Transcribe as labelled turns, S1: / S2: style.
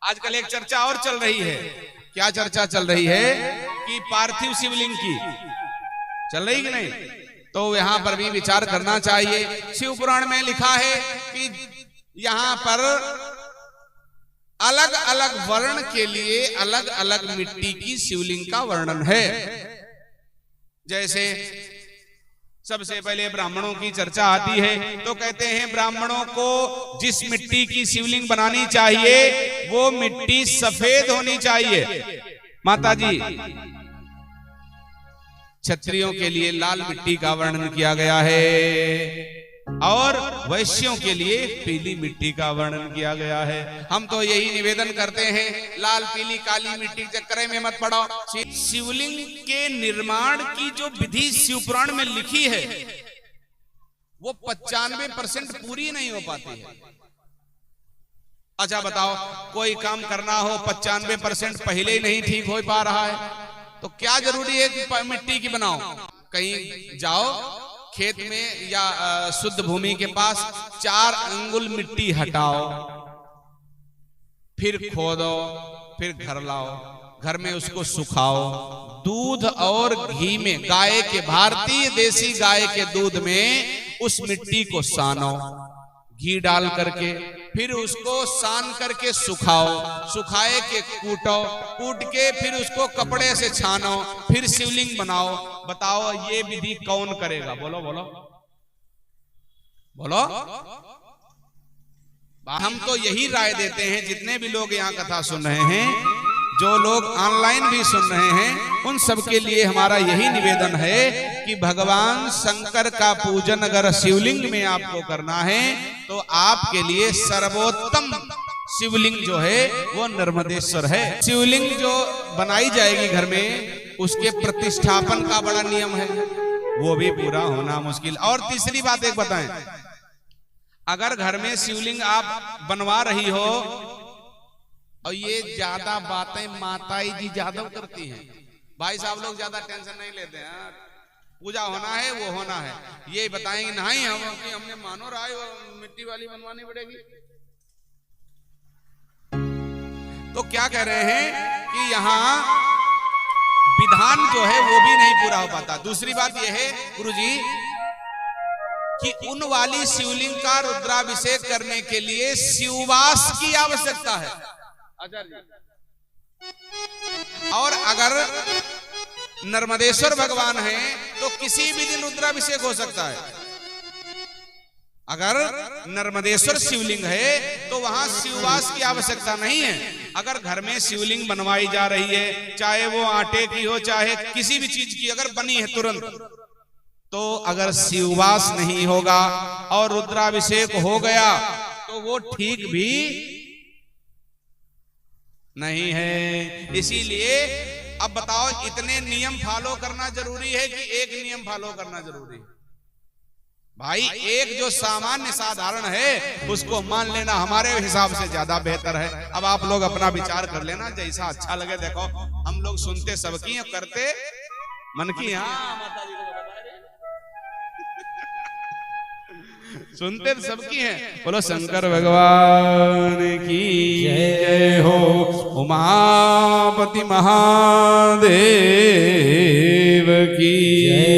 S1: आजकल एक चर्चा और चल रही है। क्या चर्चा चल रही है? कि पार्थिव शिवलिंग की चल रही कि नहीं? तो यहाँ पर भी विचार करना चाहिए। शिव पुराण में लिखा है कि यहाँ पर अलग अलग वर्ण के लिए अलग अलग मिट्टी की शिवलिंग का वर्णन है। जैसे सबसे पहले ब्राह्मणों की चर्चा आती है तो कहते हैं ब्राह्मणों को जिस मिट्टी की शिवलिंग बनानी चाहिए वो मिट्टी सफेद होनी चाहिए। माता जी, क्षत्रियों के लिए लाल मिट्टी का वर्णन किया गया है और वैश्यों के लिए पीली मिट्टी का वर्णन किया गया है। हम तो यही निवेदन करते हैं, लाल पीली काली मिट्टी चक्कर में मत पड़ो। शिवलिंग के निर्माण की जो विधि शिवपुराण में लिखी है वो 95% पूरी नहीं हो पाती है। अच्छा बताओ, कोई काम करना हो 95% पहले ही नहीं ठीक हो पा रहा है तो क्या जरूरी है कि मिट्टी की बनाओ? कहीं जाओ खेत में या शुद्ध भूमि के पास 4 अंगुल मिट्टी हटाओ, फिर खोदो, फिर घर लाओ, घर में उसको सुखाओ, दूध और घी में, गाय के, भारतीय देसी गाय के दूध में उस मिट्टी को सानो, घी डाल करके, फिर उसको सान करके सुखाओ, सुखाए के कूटो, कूट के फिर उसको कपड़े से छानो, फिर शिवलिंग बनाओ। बताओ ये विधि कौन करेगा? बोलो बोलो बोलो। हम तो यही राय देते हैं, जितने भी लोग यहाँ कथा सुन रहे हैं, जो लोग ऑनलाइन भी सुन रहे हैं, उन सबके लिए हमारा यही निवेदन है कि भगवान शंकर का पूजन अगर शिवलिंग में आपको करना है तो आपके लिए सर्वोत्तम शिवलिंग जो है वो नर्मदेश्वर है। शिवलिंग जो बनाई जाएगी घर में, उसके प्रतिष्ठापन का बड़ा नियम है, वो भी पूरा होना मुश्किल। और तीसरी बात एक बताएं, अगर घर में शिवलिंग आप बनवा रही हो और ये ज्यादा बातें माताई जी ज्यादा करती हैं, भाई साहब लोग ज्यादा टेंशन नहीं लेते हैं, पूजा होना है वो होना है, ये बताएंगे नहीं हमने मानो राय और मिट्टी वाली बनवानी पड़ेगी। तो क्या कह रहे हैं कि यहाँ विधान जो है वो भी नहीं पूरा हो पाता। दूसरी बात यह है गुरुजी कि उन वाली शिवलिंग का रुद्राभिषेक करने के लिए शिववास की आवश्यकता है। और अगर नर्मदेश्वर भगवान है तो किसी भी दिन रुद्राभिषेक हो सकता है। अगर नर्मदेश्वर शिवलिंग है तो वहां शिववास की आवश्यकता नहीं है। अगर घर में शिवलिंग बनवाई जा रही है, चाहे वो आटे की हो चाहे किसी भी चीज की, अगर बनी है तुरंत, तो अगर शिववास नहीं होगा और रुद्राभिषेक हो गया तो वो ठीक भी नहीं है। इसीलिए अब बताओ, इतने नियम फॉलो करना जरूरी है कि एक नियम फॉलो करना जरूरी है? भाई एक जो सामान्य साधारण है उसको मान लेना हमारे हिसाब से ज्यादा बेहतर है। अब आप लोग अपना विचार कर लेना, जैसा अच्छा लगे। देखो हम लोग सुनते सबकी और करते मन की। हाँ माता जी को सुनते सबकी हैं। बोलो शंकर भगवान की जय हो, उमापति महादेव की जय।